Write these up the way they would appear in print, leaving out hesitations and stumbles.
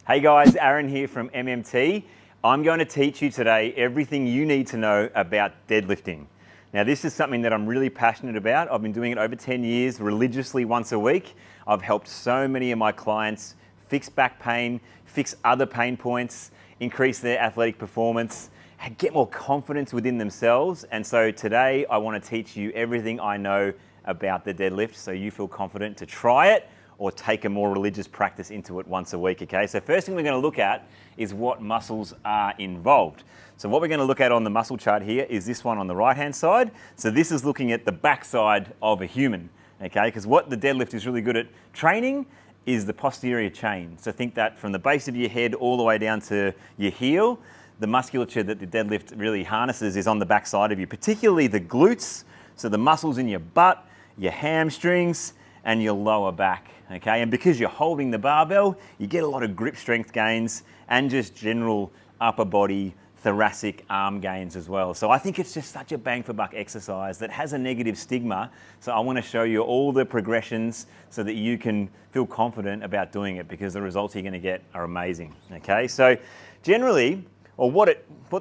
Hey guys, Aaron here from MMT. I'm going to teach you today everything you need to know about deadlifting. Now this is something that I'm really passionate about. I've been doing it over 10 years, religiously once a week. I've helped so many of my clients fix back pain, fix other pain points, increase their athletic performance, and get more confidence within themselves. And so today I want to teach you everything I know about the deadlift so you feel confident to try it or take a more religious practice into it once a week, okay? So first thing we're gonna look at is what muscles are involved. So what we're gonna look at on the muscle chart here is this one on the right-hand side. So this is looking at the backside of a human, okay? Because what the deadlift is really good at training is the posterior chain. So think that from the base of your head all the way down to your heel, the musculature that the deadlift really harnesses is on the backside of you, particularly the glutes, so the muscles in your butt, your hamstrings, and your lower back, okay? And because you're holding the barbell, you get a lot of grip strength gains and just general upper body, thoracic arm gains as well. So I think it's just such a bang for buck exercise that has a negative stigma. So I want to show you all the progressions so that you can feel confident about doing it because the results you're going to get are amazing, okay? So generally, or what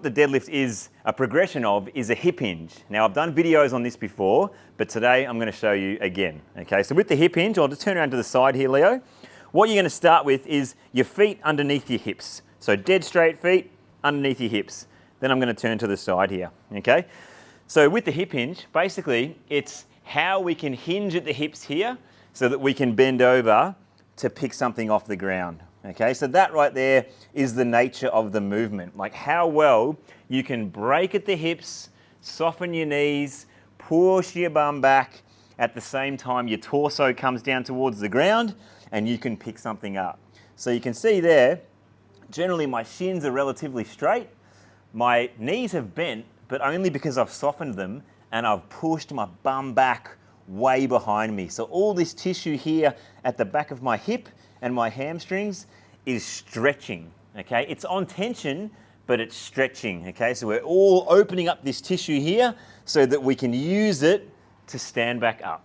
the deadlift is a progression of is a hip hinge. Now I've done videos on this before, but today I'm going to show you again. Okay, so with the hip hinge, I'll just turn around to the side here, Leo. What you're going to start with is your feet underneath your hips. So dead straight feet underneath your hips. Then I'm going to turn to the side here, okay? So with the hip hinge, basically it's how we can hinge at the hips here so that we can bend over to pick something off the ground. Okay, so that right there is the nature of the movement, like how well you can break at the hips, soften your knees, push your bum back, at the same time your torso comes down towards the ground and you can pick something up. So you can see there, generally my shins are relatively straight, my knees have bent, but only because I've softened them and I've pushed my bum back way behind me. So all this tissue here at the back of my hip and my hamstrings is stretching, okay? It's on tension, but it's stretching, okay? So we're all opening up this tissue here so that we can use it to stand back up.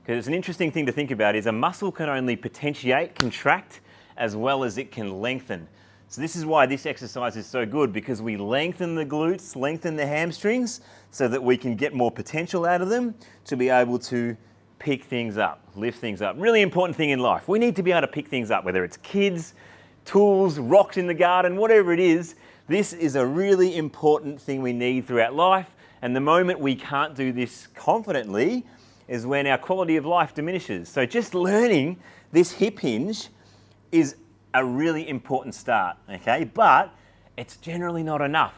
Because it's an interesting thing to think about is a muscle can only potentiate, contract, as well as it can lengthen. So this is why this exercise is so good because we lengthen the glutes, lengthen the hamstrings so that we can get more potential out of them to be able to pick things up, lift things up. Really important thing in life. We need to be able to pick things up, whether it's kids, tools, rocks in the garden, whatever it is. This is a really important thing we need throughout life. And the moment we can't do this confidently is when our quality of life diminishes. So just learning this hip hinge is a really important start, okay? But it's generally not enough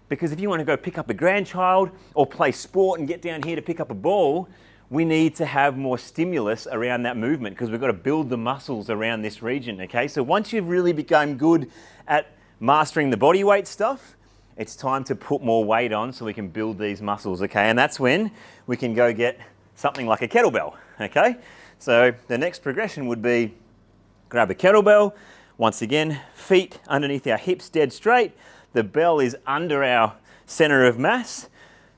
because if you want to go pick up a grandchild or play sport and get down here to pick up a ball, we need to have more stimulus around that movement because we've got to build the muscles around this region, okay? So once you've really become good at mastering the body weight stuff, it's time to put more weight on so we can build these muscles, okay? And that's when we can go get something like a kettlebell, okay? So the next progression would be grab a kettlebell. Once again, feet underneath our hips dead straight. The bell is under our center of mass.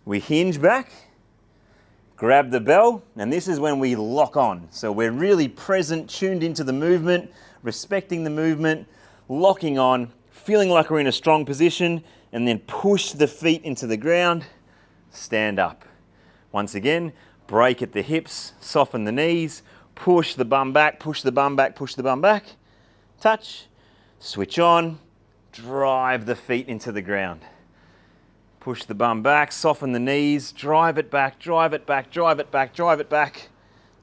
We hinge back. Grab the bell, and this is when we lock on. So we're really present, tuned into the movement, respecting the movement, locking on, feeling like we're in a strong position, and then push the feet into the ground, stand up. Once again, break at the hips, soften the knees, push the bum back, push the bum back, push the bum back, touch, switch on, drive the feet into the ground. Push the bum back, soften the knees, drive it back, drive it back, drive it back, drive it back,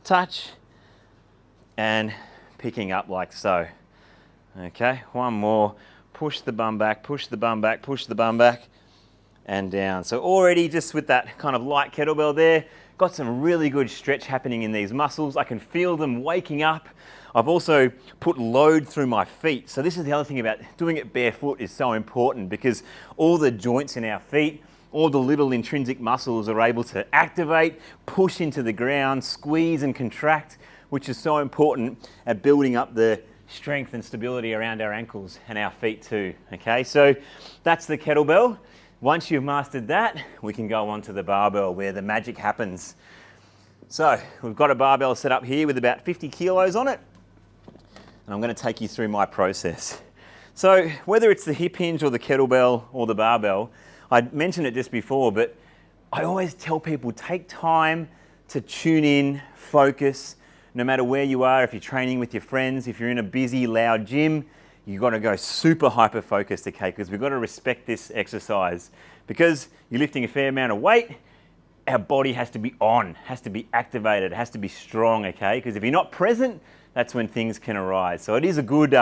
touch, and picking up like so. Okay, one more. Push the bum back, push the bum back, push the bum back, and down. So already just with that kind of light kettlebell there, got some really good stretch happening in these muscles. I can feel them waking up. I've also put load through my feet. So this is the other thing about doing it barefoot is so important because all the joints in our feet, all the little intrinsic muscles are able to activate, push into the ground, squeeze and contract, which is so important at building up the strength and stability around our ankles and our feet too, okay? So that's the kettlebell. Once you've mastered that, we can go on to the barbell where the magic happens. So we've got a barbell set up here with about 50 kilos on it. And I'm going to take you through my process. So whether it's the hip hinge or the kettlebell or the barbell, I mentioned it just before, but I always tell people take time to tune in, focus, no matter where you are, if you're training with your friends, if you're in a busy, loud gym, you've got to go super hyper-focused, okay, because we've got to respect this exercise. Because you're lifting a fair amount of weight, our body has to be on, has to be activated, has to be strong, okay? Because if you're not present, that's when things can arise. So it is a good,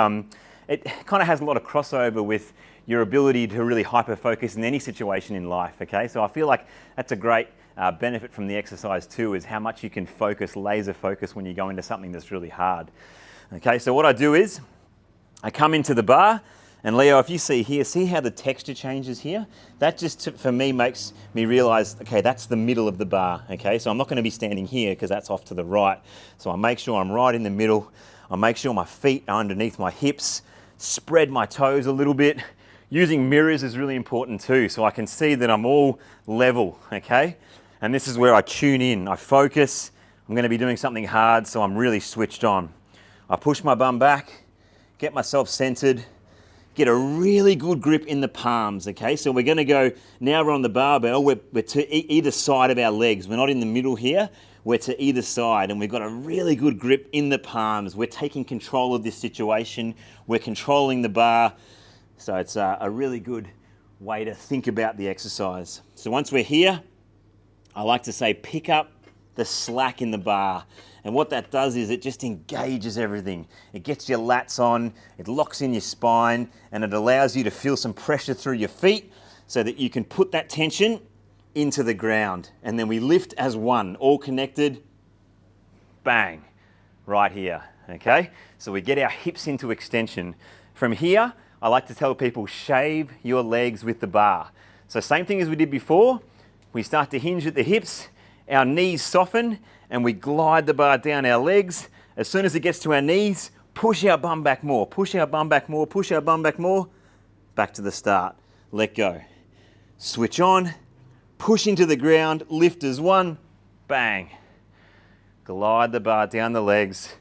it kind of has a lot of crossover with your ability to really hyper-focus in any situation in life, okay? So I feel like that's a great benefit from the exercise too, is how much you can focus, laser focus when you go into something that's really hard. Okay, so what I do is, I come into the bar, and Leo, if you see here, see how the texture changes here? That just, for me, makes me realize, okay, that's the middle of the bar, okay? So I'm not gonna be standing here because that's off to the right. So I make sure I'm right in the middle. I make sure my feet are underneath my hips, spread my toes a little bit. Using mirrors is really important too, so I can see that I'm all level, okay? And this is where I tune in, I focus. I'm gonna be doing something hard, so I'm really switched on. I push my bum back, get myself centered, get a really good grip in the palms, okay? So we're gonna go, now we're on the barbell, we're to either side of our legs. We're not in the middle here, we're to either side, and we've got a really good grip in the palms. We're taking control of this situation. We're controlling the bar. So it's a really good way to think about the exercise. So once we're here, I like to say pick up the slack in the bar. And what that does is it just engages everything. It gets your lats on, it locks in your spine, and it allows you to feel some pressure through your feet so that you can put that tension into the ground. And then we lift as one, all connected, bang, right here, okay? So we get our hips into extension. From here, I like to tell people, shave your legs with the bar. So same thing as we did before, we start to hinge at the hips, our knees soften, and we glide the bar down our legs. As soon as it gets to our knees, push our bum back more, push our bum back more, push our bum back more, back to the start, let go. Switch on, push into the ground, lift as one, bang. Glide the bar down the legs,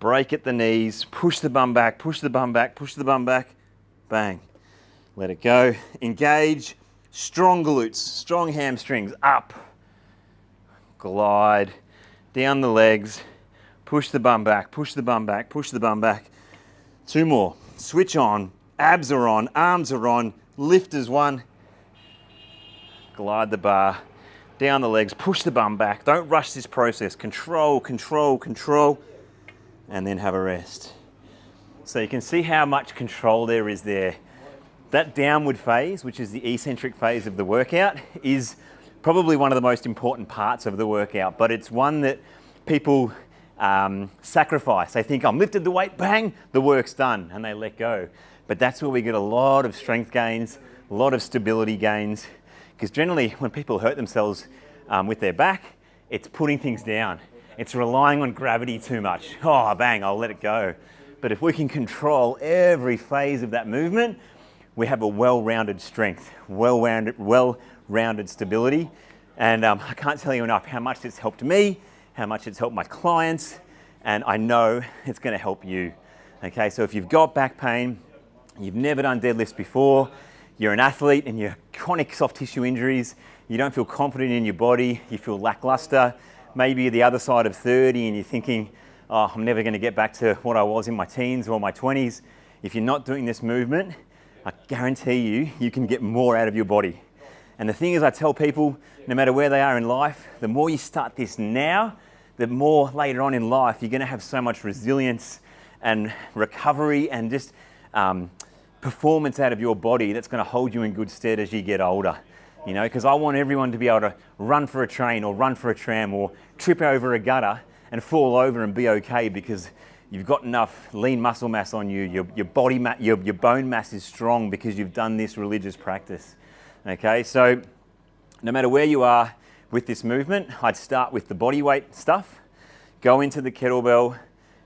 break at the knees, push the bum back, push the bum back, push the bum back, bang. Let it go, engage, strong glutes, strong hamstrings, up. Glide, down the legs, push the bum back, push the bum back, push the bum back. Two more, switch on, abs are on, arms are on, lift as one. Glide the bar, down the legs, push the bum back. Don't rush this process, control, control, control, and then have a rest. So you can see how much control there is there. That downward phase, which is the eccentric phase of the workout, is probably one of the most important parts of the workout, but it's one that people sacrifice. They think, I'm lifted the weight, bang, the work's done, and they let go. But that's where we get a lot of strength gains, a lot of stability gains, because generally when people hurt themselves with their back, it's putting things down. It's relying on gravity too much. Oh, bang, I'll let it go. But if we can control every phase of that movement, we have a well-rounded strength, well-rounded stability. And I can't tell you enough how much it's helped me, how much it's helped my clients, and I know it's gonna help you. Okay, so if you've got back pain, you've never done deadlifts before, you're an athlete and you're chronic soft tissue injuries, you don't feel confident in your body, you feel lackluster, maybe you're the other side of 30 and you're thinking, oh, I'm never gonna get back to what I was in my teens or my 20s. If you're not doing this movement, I guarantee you can get more out of your body. And the thing is, I tell people, no matter where they are in life, the more you start this now, the more later on in life, you're gonna have so much resilience and recovery and just performance out of your body that's gonna hold you in good stead as you get older. You know, because I want everyone to be able to run for a train or run for a tram or trip over a gutter and fall over and be okay because you've got enough lean muscle mass on you, your bone mass is strong because you've done this religious practice. Okay, so no matter where you are with this movement, I'd start with the body weight stuff, go into the kettlebell,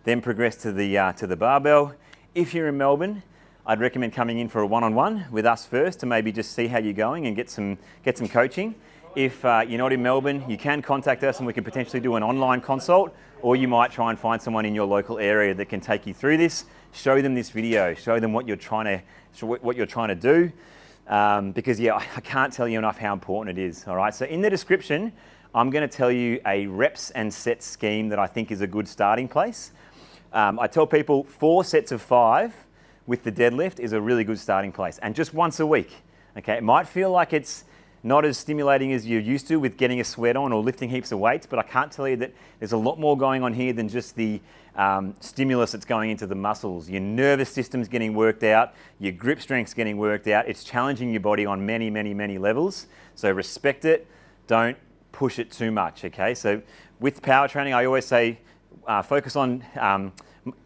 then progress to the barbell. If you're in Melbourne, I'd recommend coming in for a one-on-one with us first to maybe just see how you're going and get some coaching. If you're not in Melbourne, you can contact us and we can potentially do an online consult, or you might try and find someone in your local area that can take you through this show them this video, show them what you're trying to do, because yeah, I can't tell you enough how important it is. All right, so in the description, I'm going to tell you a reps and sets scheme that I think is a good starting place. I tell people 4 sets of 5 with the deadlift is a really good starting place, and just once a week. Okay, it might feel like it's not as stimulating as you're used to with getting a sweat on or lifting heaps of weights, but I can't tell you that there's a lot more going on here than just the stimulus that's going into the muscles. Your nervous system's getting worked out, your grip strength's getting worked out. It's challenging your body on many, many, many levels. So respect it, don't push it too much, okay? So with power training, I always say focus on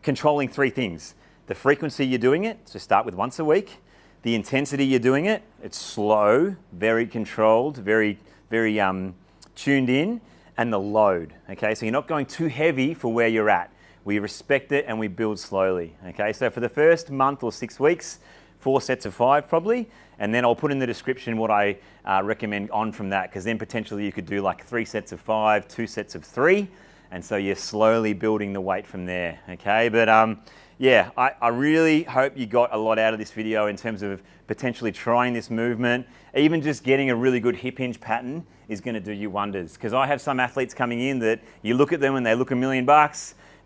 controlling 3 things. The frequency you're doing it, so start with once a week. The intensity you're doing it, it's slow, very controlled, very tuned in, and the load, okay? So you're not going too heavy for where you're at. We respect it and we build slowly, okay? So for the first month or 6 weeks, 4 sets of 5 probably, and then I'll put in the description what I recommend on from that, because then potentially you could do like 3 sets of 5, 2 sets of 3, and so you're slowly building the weight from there, okay? But yeah, I really hope you got a lot out of this video in terms of potentially trying this movement. Even just getting a really good hip hinge pattern is going to do you wonders, because I have some athletes coming in that you look at them and they look $1 million,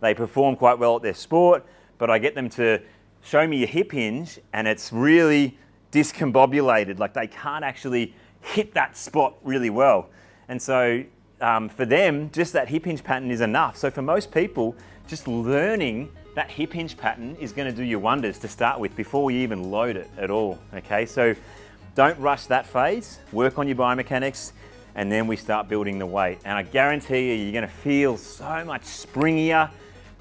they perform quite well at their sport, but I get them to show me a hip hinge and it's really discombobulated, like they can't actually hit that spot really well. And so for them, just that hip hinge pattern is enough. So for most people, just learning that hip hinge pattern is going to do you wonders to start with before you even load it at all, okay? So don't rush that phase, work on your biomechanics, and then we start building the weight. And I guarantee you, you're going to feel so much springier.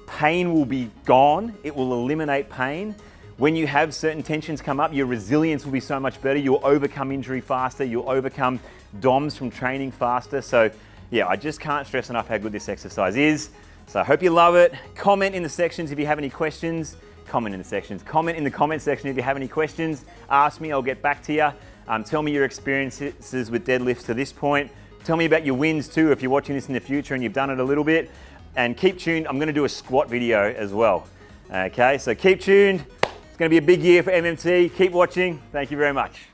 Pain will be gone. It will eliminate pain. When you have certain tensions come up, your resilience will be so much better. You'll overcome injury faster. You'll overcome DOMs from training faster. So yeah, I just can't stress enough how good this exercise is. So I hope you love it. Comment in the sections if you have any questions. Comment in the comment section if you have any questions. Ask me, I'll get back to you. Tell me your experiences with deadlifts to this point. Tell me about your wins too if you're watching this in the future and you've done it a little bit. And keep tuned, I'm going to do a squat video as well. Okay, so keep tuned. It's going to be a big year for MMT. Keep watching. Thank you very much.